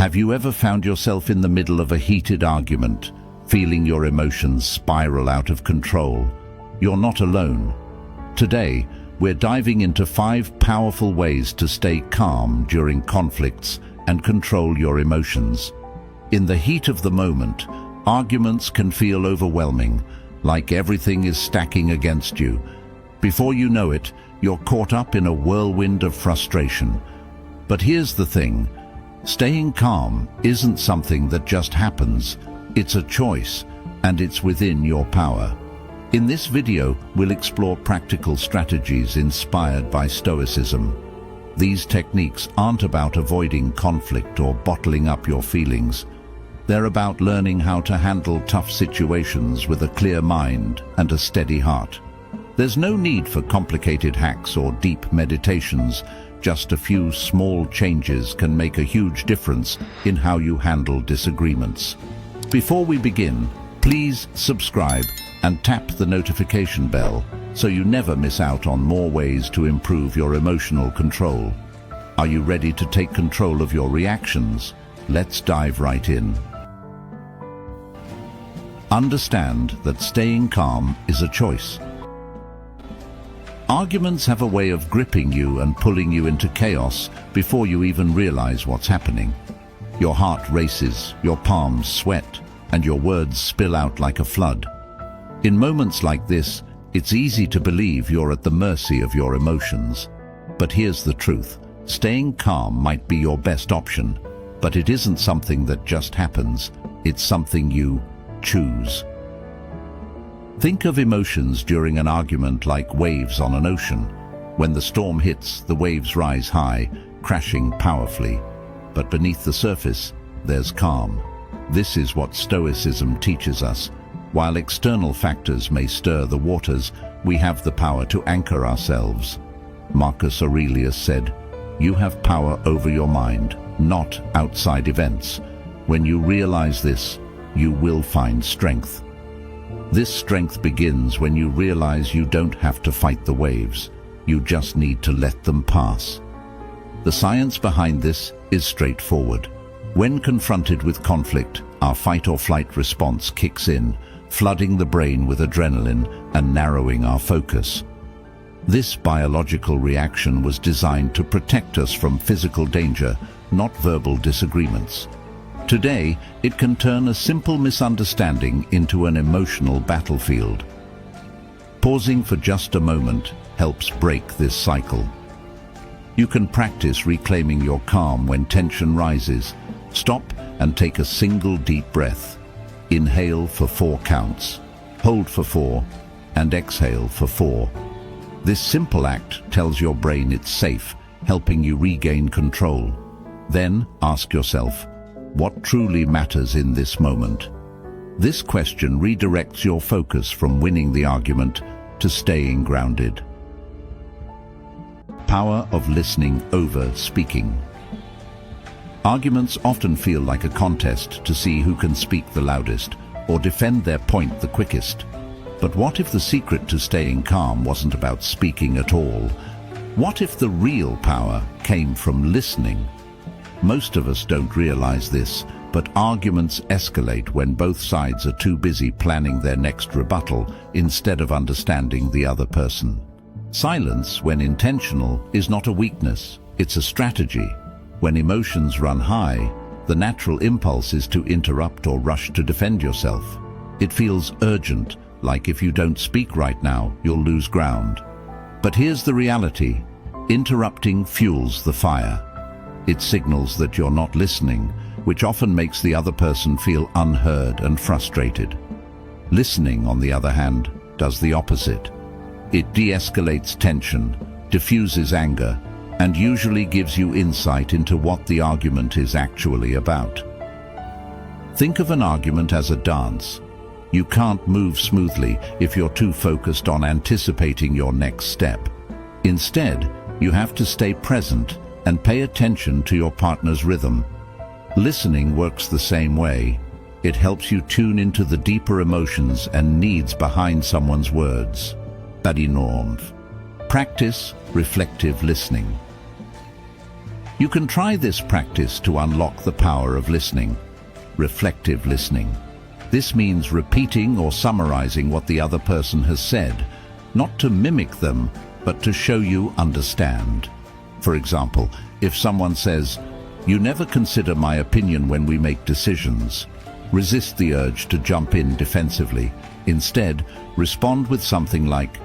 Have you ever found yourself in the middle of a heated argument, feeling your emotions spiral out of control? You're not alone. Today, we're diving into 5 powerful ways to stay calm during conflicts and control your emotions. In the heat of the moment, arguments can feel overwhelming, like everything is stacking against you. Before you know it, you're caught up in a whirlwind of frustration. But here's the thing. Staying calm isn't something that just happens. It's a choice, and it's within your power. In this video, we'll explore practical strategies inspired by Stoicism. These techniques aren't about avoiding conflict or bottling up your feelings. They're about learning how to handle tough situations with a clear mind and a steady heart. There's no need for complicated hacks or deep meditations. Just a few small changes can make a huge difference in how you handle disagreements. Before we begin, please subscribe and tap the notification bell so you never miss out on more ways to improve your emotional control. Are you ready to take control of your reactions? Let's dive right in. Understand that staying calm is a choice. Arguments have a way of gripping you and pulling you into chaos before you even realize what's happening. Your heart races, your palms sweat, and your words spill out like a flood. In moments like this, it's easy to believe you're at the mercy of your emotions. But here's the truth. Staying calm might be your best option, but it isn't something that just happens. It's something you choose. Think of emotions during an argument like waves on an ocean. When the storm hits, the waves rise high, crashing powerfully. But beneath the surface, there's calm. This is what Stoicism teaches us. While external factors may stir the waters, we have the power to anchor ourselves. Marcus Aurelius said, "You have power over your mind, not outside events. When you realize this, you will find strength." This strength begins when you realize you don't have to fight the waves. You just need to let them pass. The science behind this is straightforward. When confronted with conflict, our fight or flight response kicks in, flooding the brain with adrenaline and narrowing our focus. This biological reaction was designed to protect us from physical danger, not verbal disagreements. Today, it can turn a simple misunderstanding into an emotional battlefield. Pausing for just a moment helps break this cycle. You can practice reclaiming your calm when tension rises. Stop and take a single deep breath. Inhale for 4 counts, hold for 4, and exhale for 4. This simple act tells your brain it's safe, helping you regain control. Then ask yourself, what truly matters in this moment? This question redirects your focus from winning the argument to staying grounded. Power of listening over speaking. Arguments often feel like a contest to see who can speak the loudest or defend their point the quickest. But what if the secret to staying calm wasn't about speaking at all? What if the real power came from listening? Most of us don't realize this, but arguments escalate when both sides are too busy planning their next rebuttal instead of understanding the other person. Silence, when intentional, is not a weakness, it's a strategy. When emotions run high, the natural impulse is to interrupt or rush to defend yourself. It feels urgent, like if you don't speak right now, you'll lose ground. But here's the reality. Interrupting fuels the fire. It signals that you're not listening, which often makes the other person feel unheard and frustrated. Listening, on the other hand, does the opposite. It de-escalates tension, diffuses anger, and usually gives you insight into what the argument is actually about. Think of an argument as a dance. You can't move smoothly if you're too focused on anticipating your next step. Instead, you have to stay present and pay attention to your partner's rhythm. Listening works the same way. It helps you tune into the deeper emotions and needs behind someone's words. Practice reflective listening. You can try this practice to unlock the power of listening. Reflective listening. This means repeating or summarizing what the other person has said, not to mimic them, but to show you understand. For example, if someone says, "You never consider my opinion when we make decisions," resist the urge to jump in defensively. Instead, respond with something like,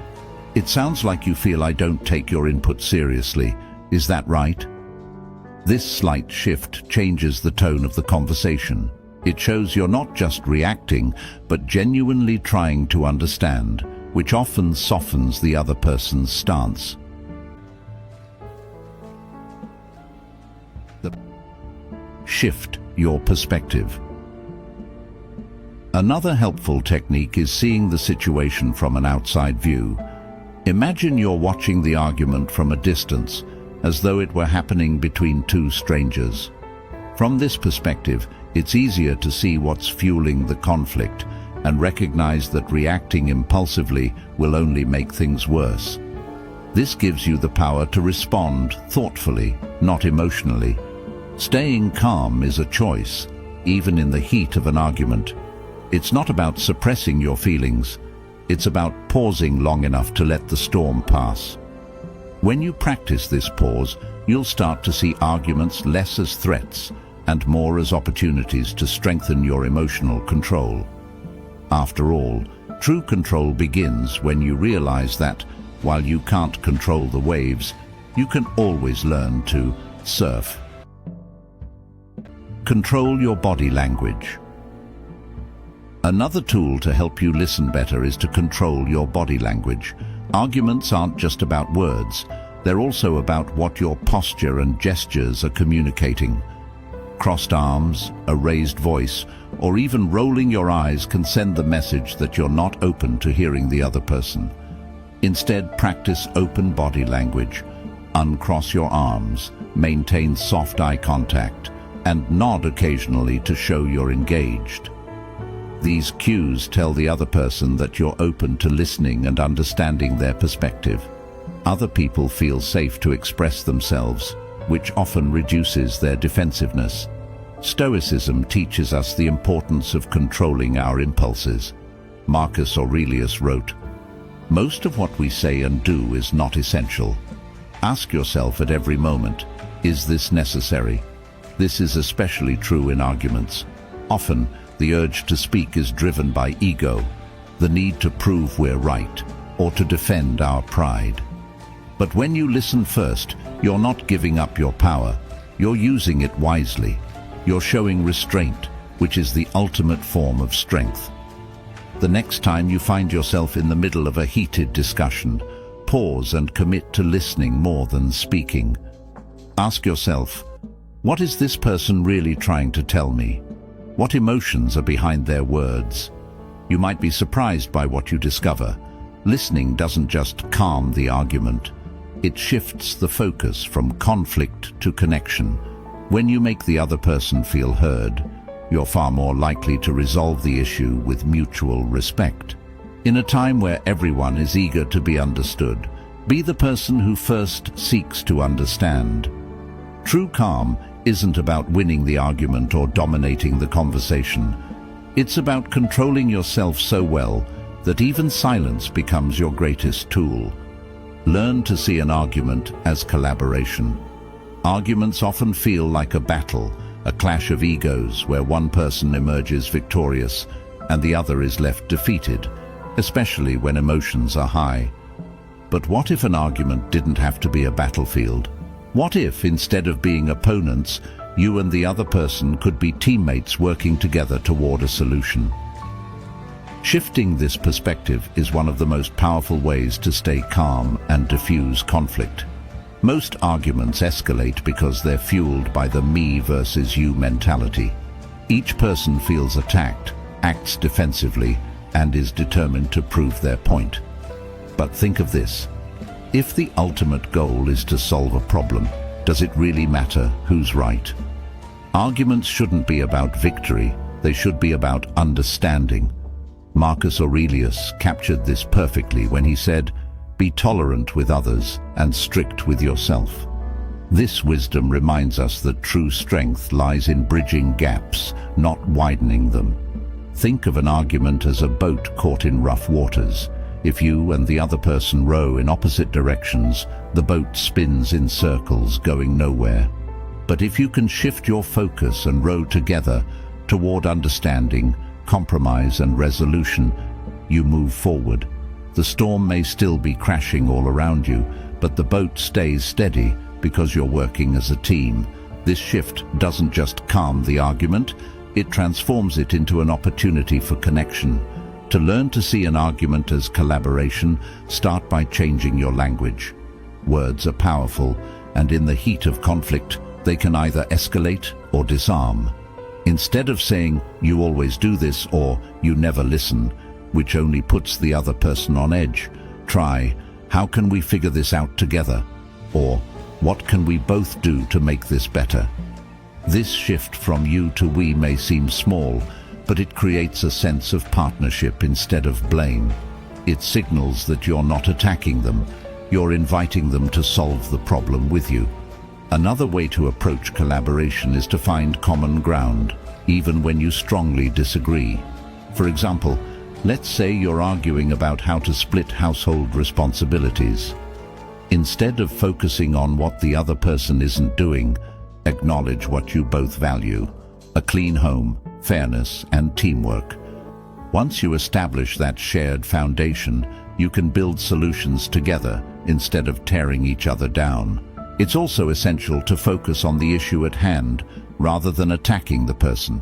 "It sounds like you feel I don't take your input seriously. Is that right?" This slight shift changes the tone of the conversation. It shows you're not just reacting, but genuinely trying to understand, which often softens the other person's stance. Shift your perspective. Another helpful technique is seeing the situation from an outside view. Imagine you're watching the argument from a distance, as though it were happening between two strangers. From this perspective, it's easier to see what's fueling the conflict and recognize that reacting impulsively will only make things worse. This gives you the power to respond thoughtfully, not emotionally. Staying calm is a choice, even in the heat of an argument. It's not about suppressing your feelings. It's about pausing long enough to let the storm pass. When you practice this pause, you'll start to see arguments less as threats and more as opportunities to strengthen your emotional control. After all, true control begins when you realize that, while you can't control the waves, you can always learn to surf. Control your body language. Another tool to help you listen better is to control your body language. Arguments aren't just about words, they're also about what your posture and gestures are communicating. Crossed arms, a raised voice, or even rolling your eyes can send the message that you're not open to hearing the other person. Instead, practice open body language. Uncross your arms, maintain soft eye contact, and nod occasionally to show you're engaged. These cues tell the other person that you're open to listening and understanding their perspective. Other people feel safe to express themselves, which often reduces their defensiveness. Stoicism teaches us the importance of controlling our impulses. Marcus Aurelius wrote, "Most of what we say and do is not essential. Ask yourself at every moment, is this necessary?" This is especially true in arguments. Often, the urge to speak is driven by ego, the need to prove we're right, or to defend our pride. But when you listen first, you're not giving up your power, you're using it wisely. You're showing restraint, which is the ultimate form of strength. The next time you find yourself in the middle of a heated discussion, pause and commit to listening more than speaking. Ask yourself, what is this person really trying to tell me? What emotions are behind their words? You might be surprised by what you discover. Listening doesn't just calm the argument. It shifts the focus from conflict to connection. When you make the other person feel heard, you're far more likely to resolve the issue with mutual respect. In a time where everyone is eager to be understood, be the person who first seeks to understand. True calm isn't about winning the argument or dominating the conversation. It's about controlling yourself so well that even silence becomes your greatest tool. Learn to see an argument as collaboration. Arguments often feel like a battle, a clash of egos where one person emerges victorious and the other is left defeated, especially when emotions are high. But what if an argument didn't have to be a battlefield? What if, instead of being opponents, you and the other person could be teammates working together toward a solution? Shifting this perspective is one of the most powerful ways to stay calm and diffuse conflict. Most arguments escalate because they're fueled by the me versus you mentality. Each person feels attacked, acts defensively, and is determined to prove their point. But think of this. If the ultimate goal is to solve a problem, does it really matter who's right? Arguments shouldn't be about victory, they should be about understanding. Marcus Aurelius captured this perfectly when he said, "Be tolerant with others and strict with yourself." This wisdom reminds us that true strength lies in bridging gaps, not widening them. Think of an argument as a boat caught in rough waters. If you and the other person row in opposite directions, the boat spins in circles, going nowhere. But if you can shift your focus and row together toward understanding, compromise and resolution, you move forward. The storm may still be crashing all around you, but the boat stays steady because you're working as a team. This shift doesn't just calm the argument, it transforms it into an opportunity for connection. To learn to see an argument as collaboration, start by changing your language. Words are powerful, and in the heat of conflict, they can either escalate or disarm. Instead of saying, "You always do this," or "You never listen," which only puts the other person on edge, try, "How can we figure this out together?" Or, "What can we both do to make this better?" This shift from you to we may seem small, but it creates a sense of partnership instead of blame. It signals that you're not attacking them, you're inviting them to solve the problem with you. Another way to approach collaboration is to find common ground, even when you strongly disagree. For example, let's say you're arguing about how to split household responsibilities. Instead of focusing on what the other person isn't doing, acknowledge what you both value: a clean home, fairness, and teamwork. Once you establish that shared foundation, you can build solutions together instead of tearing each other down. It's also essential to focus on the issue at hand rather than attacking the person.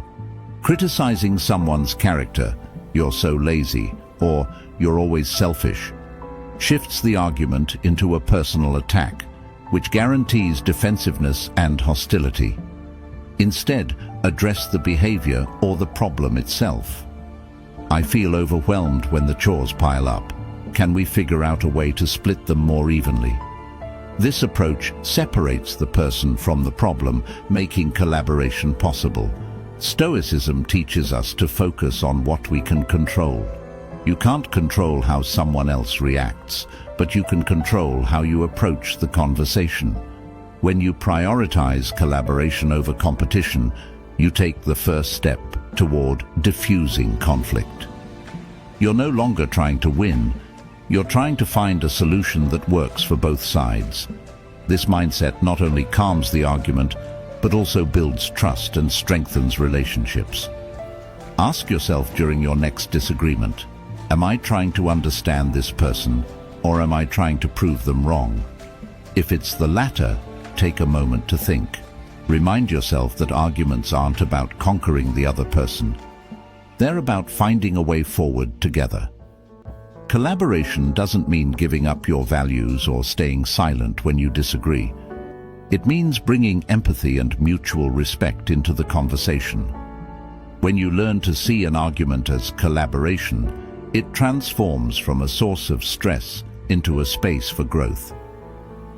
Criticizing someone's character, "You're so lazy," or "You're always selfish," shifts the argument into a personal attack, which guarantees defensiveness and hostility. Instead, address the behavior or the problem itself. "I feel overwhelmed when the chores pile up. Can we figure out a way to split them more evenly?" This approach separates the person from the problem, making collaboration possible. Stoicism teaches us to focus on what we can control. You can't control how someone else reacts, but you can control how you approach the conversation. When you prioritize collaboration over competition, you take the first step toward diffusing conflict. You're no longer trying to win, you're trying to find a solution that works for both sides. This mindset not only calms the argument, but also builds trust and strengthens relationships. Ask yourself during your next disagreement, am I trying to understand this person, or am I trying to prove them wrong? If it's the latter, take a moment to think. Remind yourself that arguments aren't about conquering the other person. They're about finding a way forward together. Collaboration doesn't mean giving up your values or staying silent when you disagree. It means bringing empathy and mutual respect into the conversation. When you learn to see an argument as collaboration, it transforms from a source of stress into a space for growth.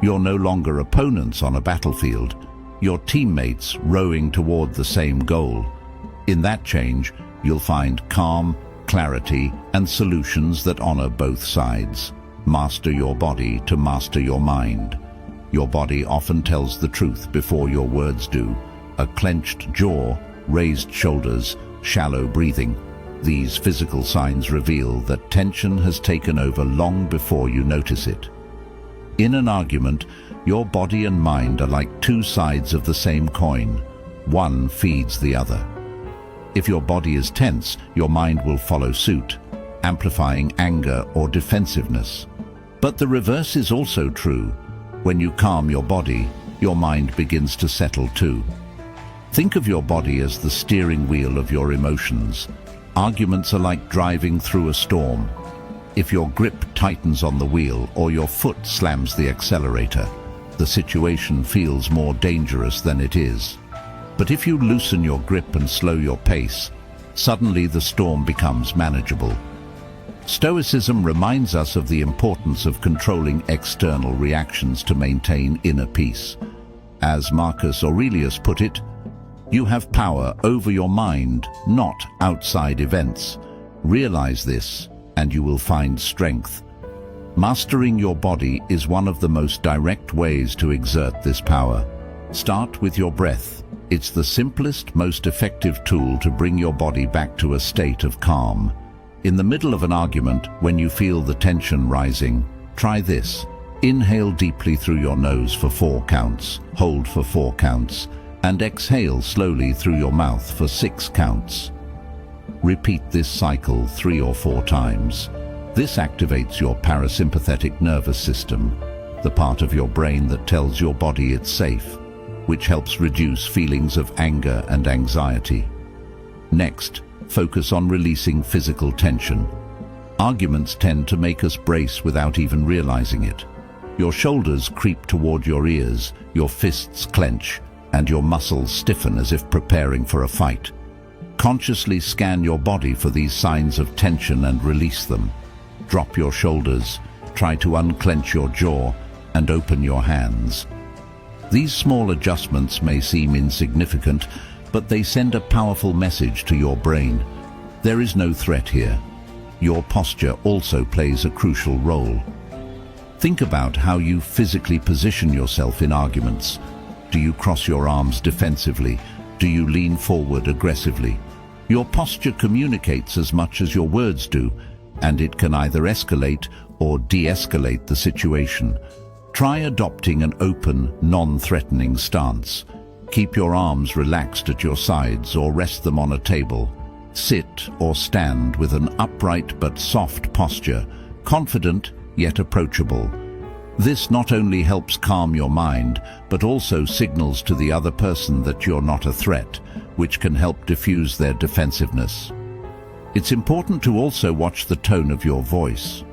You're no longer opponents on a battlefield, you're teammates rowing toward the same goal. In that change, you'll find calm, clarity, and solutions that honor both sides. Master your body to master your mind. Your body often tells the truth before your words do. A clenched jaw, raised shoulders, shallow breathing. These physical signs reveal that tension has taken over long before you notice it. In an argument, your body and mind are like two sides of the same coin. One feeds the other. If your body is tense, your mind will follow suit, amplifying anger or defensiveness. But the reverse is also true. When you calm your body, your mind begins to settle too. Think of your body as the steering wheel of your emotions. Arguments are like driving through a storm. If your grip tightens on the wheel or your foot slams the accelerator, the situation feels more dangerous than it is. But if you loosen your grip and slow your pace, suddenly the storm becomes manageable. Stoicism reminds us of the importance of controlling external reactions to maintain inner peace. As Marcus Aurelius put it, you have power over your mind, not outside events. Realize this, and you will find strength. Mastering your body is one of the most direct ways to exert this power. Start with your breath. It's the simplest, most effective tool to bring your body back to a state of calm. In the middle of an argument, when you feel the tension rising, try this. Inhale deeply through your nose for 4 counts, hold for 4 counts, and exhale slowly through your mouth for 6 counts. Repeat this cycle 3 or 4 times. This activates your parasympathetic nervous system, the part of your brain that tells your body it's safe, which helps reduce feelings of anger and anxiety. Next, focus on releasing physical tension. Arguments tend to make us brace without even realizing it. Your shoulders creep toward your ears, your fists clench, and your muscles stiffen as if preparing for a fight. Consciously scan your body for these signs of tension and release them. Drop your shoulders, try to unclench your jaw, and open your hands. These small adjustments may seem insignificant, but they send a powerful message to your brain. There is no threat here. Your posture also plays a crucial role. Think about how you physically position yourself in arguments. Do you cross your arms defensively? Do you lean forward aggressively? Your posture communicates as much as your words do, and it can either escalate or de-escalate the situation. Try adopting an open, non-threatening stance. Keep your arms relaxed at your sides or rest them on a table. Sit or stand with an upright but soft posture, confident yet approachable. This not only helps calm your mind, but also signals to the other person that you're not a threat, which can help diffuse their defensiveness. It's important to also watch the tone of your voice.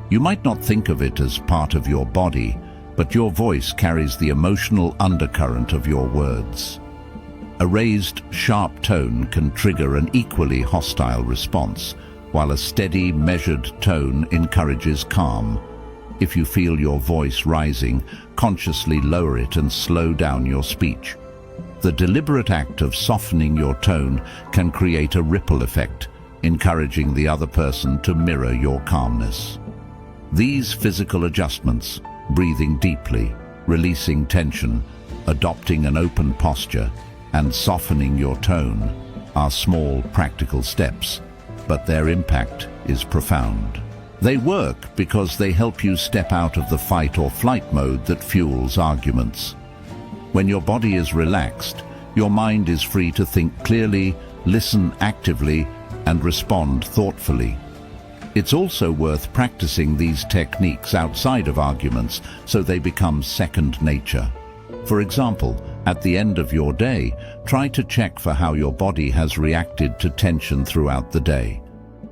You might not think of it as part of your body, but your voice carries the emotional undercurrent of your words. A raised, sharp tone can trigger an equally hostile response, while a steady, measured tone encourages calm. If you feel your voice rising, consciously lower it and slow down your speech. The deliberate act of softening your tone can create a ripple effect, encouraging the other person to mirror your calmness. These physical adjustments, breathing deeply, releasing tension, adopting an open posture, and softening your tone, are small, practical steps, but their impact is profound. They work because they help you step out of the fight or flight mode that fuels arguments. When your body is relaxed, your mind is free to think clearly, listen actively, and respond thoughtfully. It's also worth practicing these techniques outside of arguments so they become second nature. For example, at the end of your day, try to check for how your body has reacted to tension throughout the day.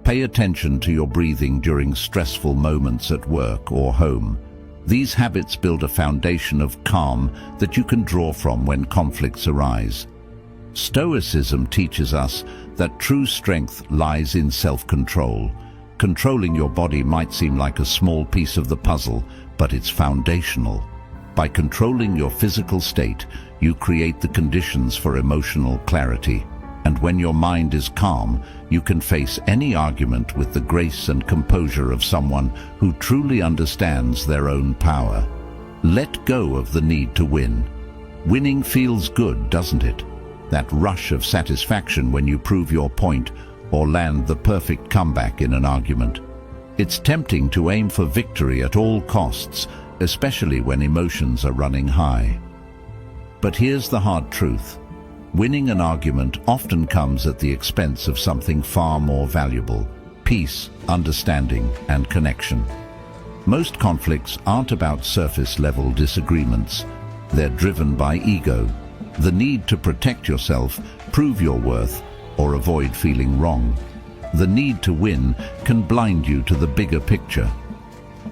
Pay attention to your breathing during stressful moments at work or home. These habits build a foundation of calm that you can draw from when conflicts arise. Stoicism teaches us that true strength lies in self-control. Controlling your body might seem like a small piece of the puzzle, but it's foundational. By controlling your physical state, you create the conditions for emotional clarity. And when your mind is calm, you can face any argument with the grace and composure of someone who truly understands their own power. Let go of the need to win. Winning feels good, doesn't it? That rush of satisfaction when you prove your point or land the perfect comeback in an argument. It's tempting to aim for victory at all costs, especially when emotions are running high. But here's the hard truth. Winning an argument often comes at the expense of something far more valuable: peace, understanding, and connection. Most conflicts aren't about surface-level disagreements. They're driven by ego, the need to protect yourself, prove your worth, or avoid feeling wrong. The need to win can blind you to the bigger picture.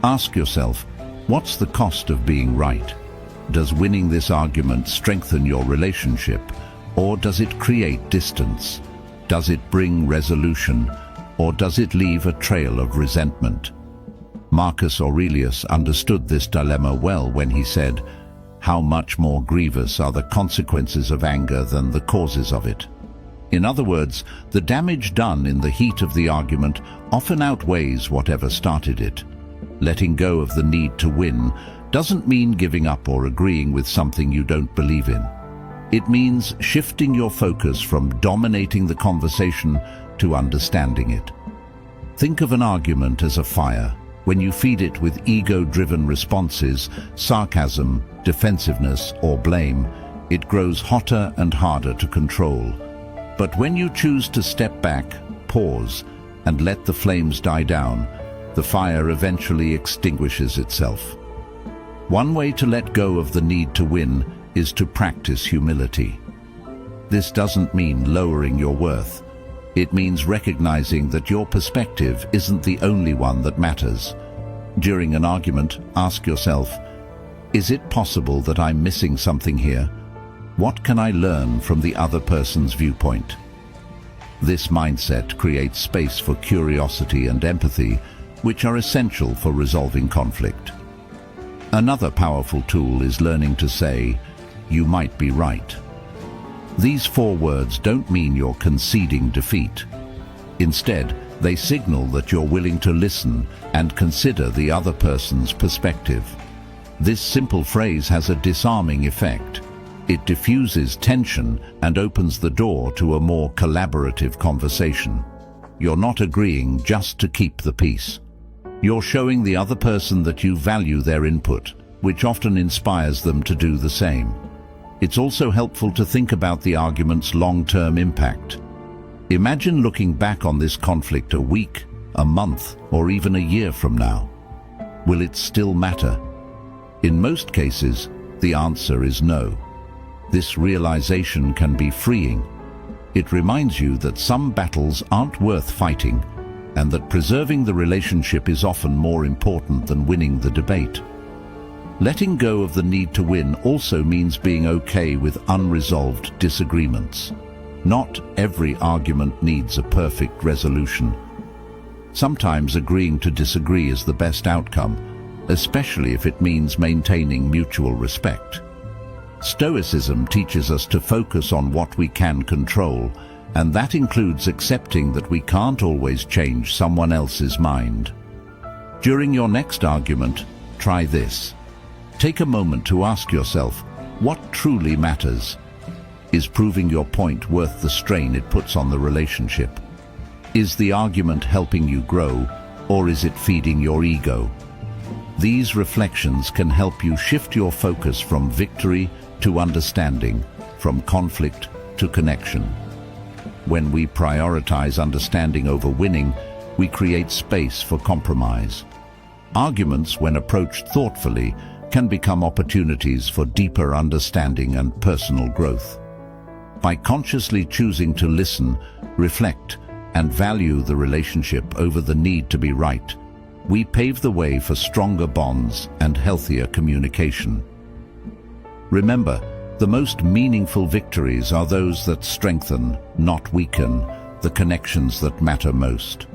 Ask yourself, what's the cost of being right? Does winning this argument strengthen your relationship, or does it create distance? Does it bring resolution, or does it leave a trail of resentment? Marcus Aurelius understood this dilemma well when he said, "How much more grievous are the consequences of anger than the causes of it?" In other words, the damage done in the heat of the argument often outweighs whatever started it. Letting go of the need to win doesn't mean giving up or agreeing with something you don't believe in. It means shifting your focus from dominating the conversation to understanding it. Think of an argument as a fire. When you feed it with ego-driven responses, sarcasm, defensiveness, or blame, it grows hotter and harder to control. But when you choose to step back, pause, and let the flames die down, the fire eventually extinguishes itself. One way to let go of the need to win is to practice humility. This doesn't mean lowering your worth. It means recognizing that your perspective isn't the only one that matters. During an argument, ask yourself, is it possible that I'm missing something here? What can I learn from the other person's viewpoint? This mindset creates space for curiosity and empathy, which are essential for resolving conflict. Another powerful tool is learning to say, "You might be right." These 4 words don't mean you're conceding defeat. Instead, they signal that you're willing to listen and consider the other person's perspective. This simple phrase has a disarming effect. It diffuses tension and opens the door to a more collaborative conversation. You're not agreeing just to keep the peace. You're showing the other person that you value their input, which often inspires them to do the same. It's also helpful to think about the argument's long-term impact. Imagine looking back on this conflict a week, a month, or even a year from now. Will it still matter? In most cases, the answer is no. This realization can be freeing. It reminds you that some battles aren't worth fighting, and that preserving the relationship is often more important than winning the debate. Letting go of the need to win also means being okay with unresolved disagreements. Not every argument needs a perfect resolution. Sometimes agreeing to disagree is the best outcome, especially if it means maintaining mutual respect. Stoicism teaches us to focus on what we can control, and that includes accepting that we can't always change someone else's mind. During your next argument, try this. Take a moment to ask yourself, what truly matters? Is proving your point worth the strain it puts on the relationship? Is the argument helping you grow, or is it feeding your ego? These reflections can help you shift your focus from victory to understanding, from conflict to connection. When we prioritize understanding over winning, we create space for compromise. Arguments, when approached thoughtfully, can become opportunities for deeper understanding and personal growth. By consciously choosing to listen, reflect, and value the relationship over the need to be right, we pave the way for stronger bonds and healthier communication. Remember, the most meaningful victories are those that strengthen, not weaken, the connections that matter most.